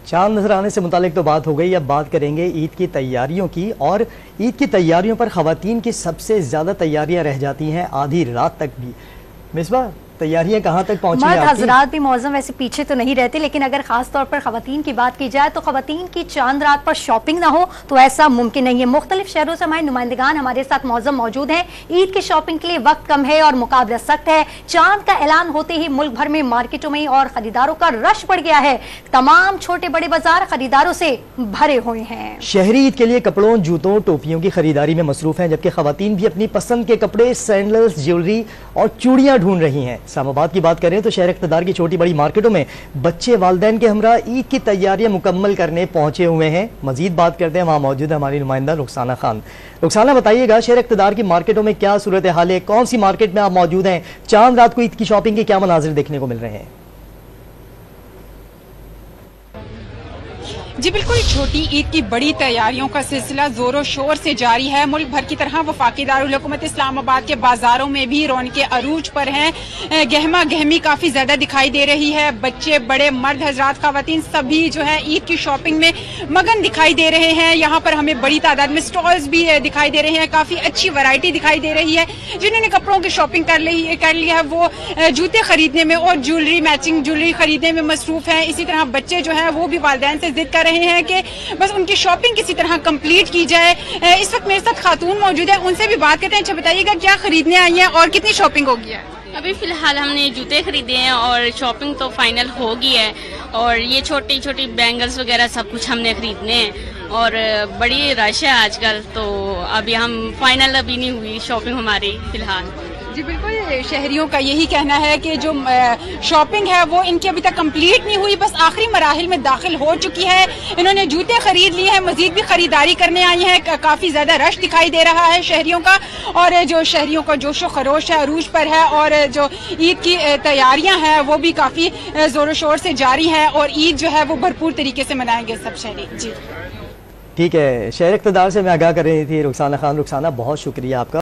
चांद नजर आने से मुतालिक तो बात हो गई। अब बात करेंगे ईद की तैयारियों की। और ईद की तैयारियों पर ख़वातीन की सबसे ज़्यादा तैयारियां रह जाती हैं आधी रात तक भी। मिसबा, तैयारियां कहाँ तक पहुंची हैं? मर्द हजरात भी मौसम वैसे पीछे तो नहीं रहते, लेकिन अगर खास तौर पर खवातीन की बात की जाए तो खवातीन की चांद रात पर शॉपिंग ना हो तो ऐसा मुमकिन नहीं है। मुख्तलिफ शहरों से हमारे नुमाइंदगान हमारे साथ मौजूद मौजूद हैं। ईद की शॉपिंग के लिए वक्त कम है और मुकाबला सख्त है। चांद का ऐलान होते ही मुल्क भर में मार्केटों में और खरीदारों का रश बढ़ गया है। तमाम छोटे बड़े बाजार खरीदारों से भरे हुए हैं। शहरी ईद के लिए कपड़ों, जूतों, टोपियों की खरीदारी में मसरूफ हैं, जबकि खवातीन भी अपनी पसंद के कपड़े, सैंडल्स, ज्वेलरी और चूड़ियां ढूंढ रही हैं। इस्लामाबाद की बात करें तो शहर इक़्तिदार की छोटी बड़ी मार्केटों में बच्चे वालिदैन के हमरा ईद की तैयारियां मुकम्मल करने पहुंचे हुए हैं। मजीद बात करते हैं, वहां मौजूद है हमारी नुमाइंदा रुखसाना खान। रुखसाना, बताइएगा शहर इक़्तिदार की मार्केटों में क्या सूरत हाल है? कौन सी मार्केट में आप मौजूद हैं? चांद रात को ईद की शॉपिंग के क्या मनाजिर देखने को मिल रहे हैं? जी बिल्कुल, छोटी ईद की बड़ी तैयारियों का सिलसिला जोरों शोर से जारी है। मुल्क भर की तरह वफाकी दारुल हुकूमत इस्लामाबाद के बाजारों में भी रौनकें अरूज पर हैं। गहमा गहमी काफी ज्यादा दिखाई दे रही है। बच्चे, बड़े, मर्द हजरात, खवातीन सभी जो है ईद की शॉपिंग में मगन दिखाई दे रहे हैं। यहाँ पर हमें बड़ी तादाद में स्टॉल्स भी दिखाई दे रहे हैं। काफी अच्छी वैरायटी दिखाई दे रही है। जिन्होंने कपड़ों की शॉपिंग कर ली है वो जूते खरीदने में और ज्वेलरी, मैचिंग ज्वेलरी खरीदने में मसरूफ है। इसी तरह बच्चे जो है वो भी वालिदैन से जिद कर रहे हैं कि बस उनकी शॉपिंग किसी तरह कंप्लीट की जाए। इस वक्त मेरे साथ खातून मौजूद है, उनसे भी बात करते हैं। अच्छा बताइएगा, क्या खरीदने आई हैं और कितनी शॉपिंग होगी है? अभी फिलहाल हमने जूते खरीदे हैं और शॉपिंग तो फाइनल हो गई है। और ये छोटी छोटी बैंगल्स वगैरह सब कुछ हमने खरीदने हैं और बड़ी रश है आजकल, तो अभी हम फाइनल अभी नहीं हुई शॉपिंग हमारी फिलहाल। जी बिल्कुल, शहरियों का यही कहना है कि जो शॉपिंग है वो इनकी अभी तक कंप्लीट नहीं हुई, बस आखिरी मराहिल में दाखिल हो चुकी है। इन्होंने जूते खरीद लिए हैं, मजीद भी खरीदारी करने आई हैं। काफी ज्यादा रश दिखाई दे रहा है शहरियों का, और जो शहरियों का जोशो खरोश है अरूज पर है। और जो ईद की तैयारियां हैं वो भी काफी जोरों शोर से जारी है और ईद जो है वो भरपूर तरीके से मनाएंगे सब शहरी। जी ठीक है, शहर इक़्तिदार से मैं आगाह कर रही थी रुखसाना खान। रुखसाना, बहुत शुक्रिया आपका।